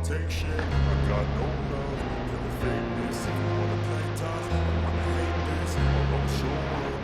take shit. I got no love for the fakeness. If you wanna play tough, I wanna hate this, I'll always show up.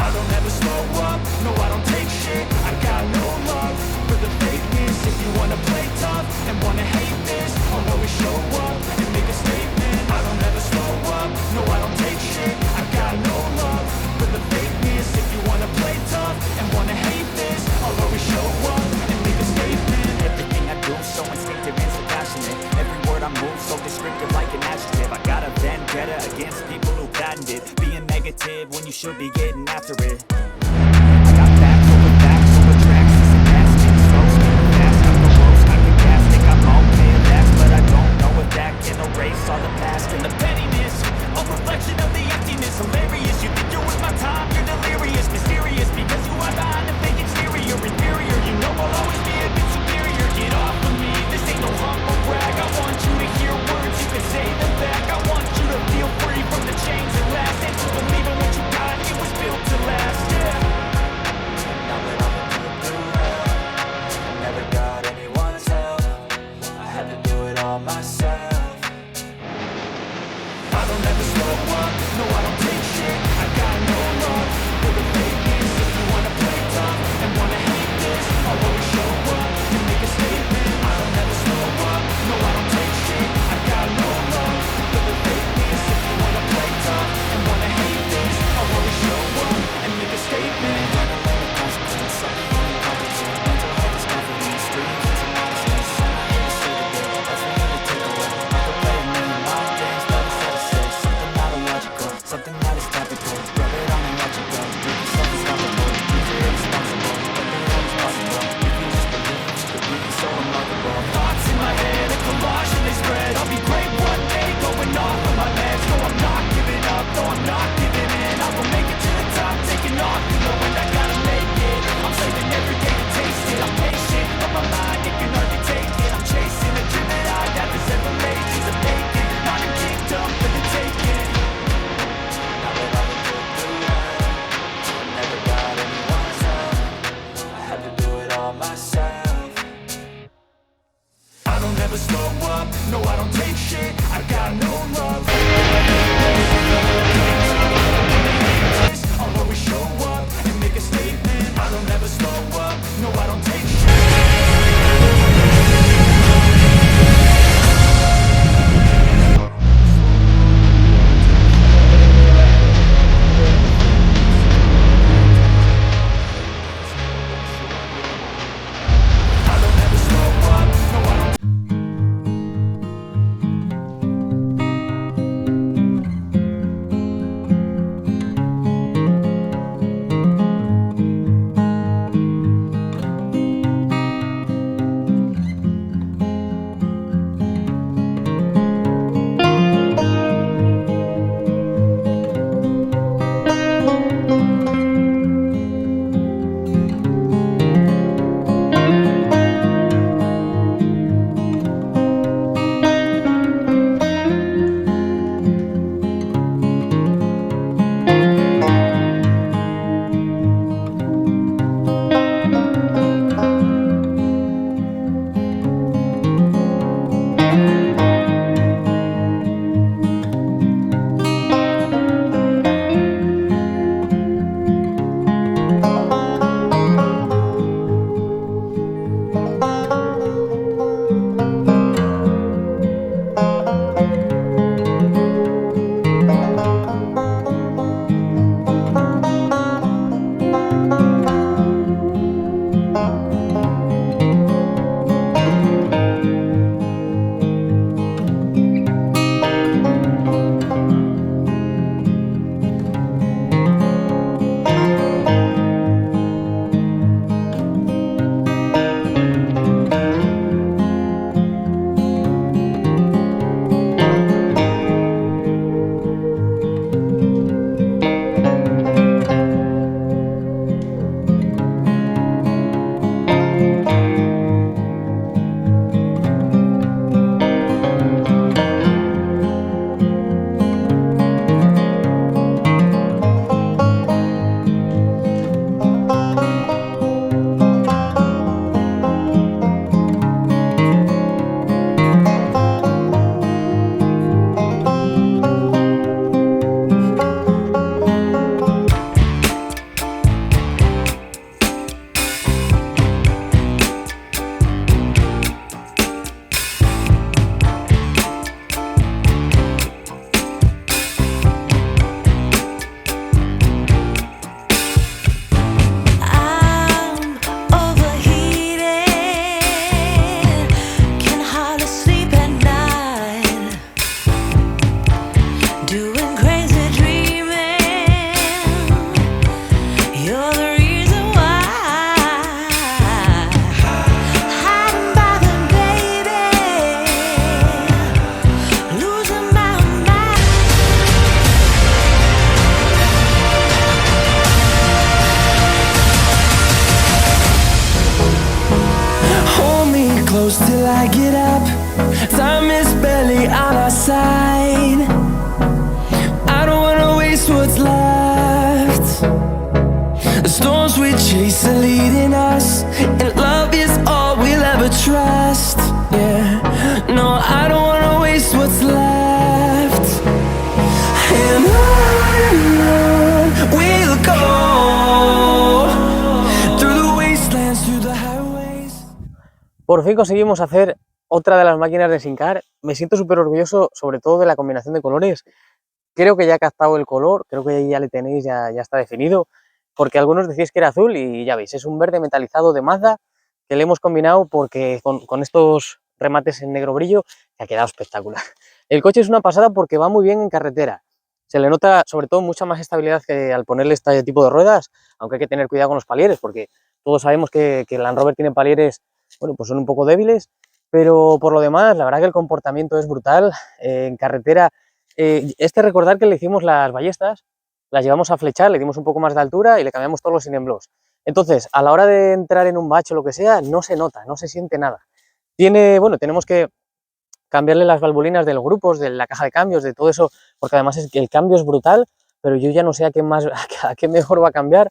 I don't ever slow up, no I don't take shit. I got no love for the fakeness. If you wanna play tough and wanna hate this, I'll always show up and make a statement. I don't ever slow up, no I don't take shit. I got no love for the fakeness. If you wanna play tough and wanna hate this, I'll always show up and make a statement. Everything I do so instinctive and so passionate. Every word I move so descriptive like an adjective. I got a vendetta against people who patented being negative when you should be getting after it. I got facts over tracks. It's a basket, slow, spinning fast. I'm the roast, I can gas, think I'm on payback, but I don't know if that can erase all the past and the pettiness. A reflection of the emptiness, hilarious. You think you're worth my time, you're delirious, mysterious, because you are behind a fake exterior, inferior. You know I'll always be a bit superior. Get off of me, this ain't no humble brag. I want you to hear words, you can say them back. I want you to feel free from the chains at last, and to believe in what you got, it was built to last, yeah. Now that I've been put through hell, I never got anyone's help. I had to do it all myself. I don't ever slow up, no I don't take shit. I got no love for the fakeness. If you wanna play tough and wanna hate this, I'll always show up and make a statement. I don't ever slow up, no I don't take shit. I got no love for the fakeness. If you wanna play tough and wanna hate this, I'll always show up and make a statement. Gotta learn the consequence, something incompetent. Mental health is confidence, dreams is a nonsense. I'm not here to save the day, that's for you to take away. I could play a million mind games, but instead I say something not illogical, something that is topical. Rub it on and watch it go. Make yourself unstoppable, use it irresponsible. But the world is possible, if you just believe, you could be so remarkable. Thoughts in my head, a collage and they spread. I'll be great one day, going off of my meds. No, I'm not giving up, no, I'm not giving in. I will make it to the top, taking off to the wind. I gotta make it, I'm saving every day to taste it. I'm patient, but my mind, it can hardly take it. I'm chasing a dream that I have for several ages of making. Modern kingdom for the taking. Now that I've been put through hell, I never got anyone's help. I had to do it all myself. I don't ever slow up, no I don't take shit. I got no love. I'll always show up and make a statement. I don't ever slow up, no I don't take shit. I don't ever slow up, no I don't. close till I get up. Time is barely on our side. I don't wanna waste what's left. The storms we chase are leading us, and love is all we'll ever trust. Yeah, no, I don't wanna waste what's left. And on we'll go through the wastelands, through the highways. Por fin conseguimos hacer otra de las máquinas de Syncar. Me siento súper orgulloso, sobre todo de la combinación de colores. Creo que ya ha captado el color, creo que ya le tenéis, ya está definido, porque algunos decís que era azul y ya veis, es un verde metalizado de Mazda que le hemos combinado porque con estos remates en negro brillo que ha quedado espectacular. El coche es una pasada porque va muy bien en carretera. Se le nota sobre todo mucha más estabilidad que al ponerle este tipo de ruedas, aunque hay que tener cuidado con los palieres porque todos sabemos que el Land Rover tiene palieres, bueno, pues son un poco débiles, pero por lo demás, la verdad que el comportamiento es brutal. En carretera, recordar que le hicimos las ballestas, las llevamos a flechar, le dimos un poco más de altura y le cambiamos todos los sin-emblos. Entonces, a la hora de entrar en un bache o lo que sea, no se nota, no se siente nada. Tenemos que cambiarle las valvulinas de los grupos, de la caja de cambios, de todo eso, porque además es que el cambio es brutal, pero yo ya no sé a qué mejor va a cambiar,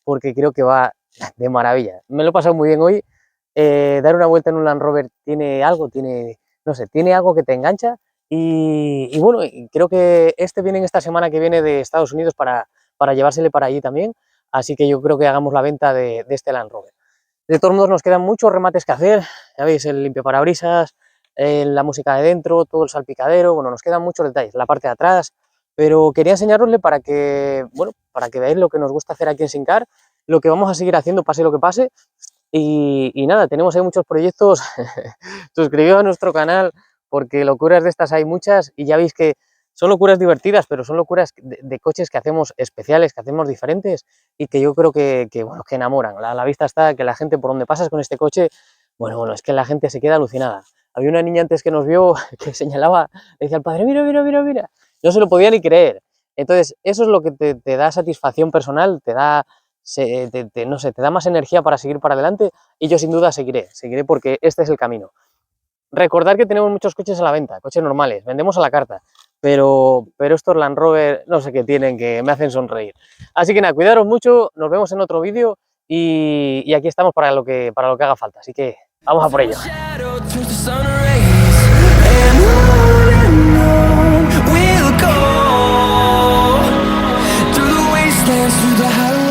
porque creo que va de maravilla. Me lo he pasado muy bien hoy. Dar una vuelta en un Land Rover tiene algo que te engancha y bueno, creo que viene esta semana que viene de Estados Unidos para llevársele para allí también, así que yo creo que hagamos la venta de este Land Rover. De todos modos nos quedan muchos remates que hacer, ya veis, el limpiaparabrisas, la música de dentro, todo el salpicadero, bueno, nos quedan muchos detalles, la parte de atrás, pero quería enseñarosle para que veáis lo que nos gusta hacer aquí en Syncar, lo que vamos a seguir haciendo pase lo que pase. Y nada, tenemos ahí muchos proyectos. Suscribíos a nuestro canal porque locuras de estas hay muchas y ya veis que son locuras divertidas, pero son locuras de coches que hacemos especiales, que hacemos diferentes y que yo creo que enamoran. A la vista está que la gente por donde pasas con este coche, bueno, es que la gente se queda alucinada. Había una niña antes que nos vio que señalaba, le decía al padre, mira, mira, mira, mira. No se lo podía ni creer. Entonces, eso es lo que te da satisfacción personal, te da más energía para seguir para adelante y yo sin duda seguiré porque este es el camino. Recordad que tenemos muchos coches a la venta, coches normales, vendemos a la carta, pero estos Land Rover no sé qué tienen que me hacen sonreír. Así que nada, cuidaros mucho, nos vemos en otro vídeo y aquí estamos para lo que haga falta, así que vamos a por ello. Through the highway.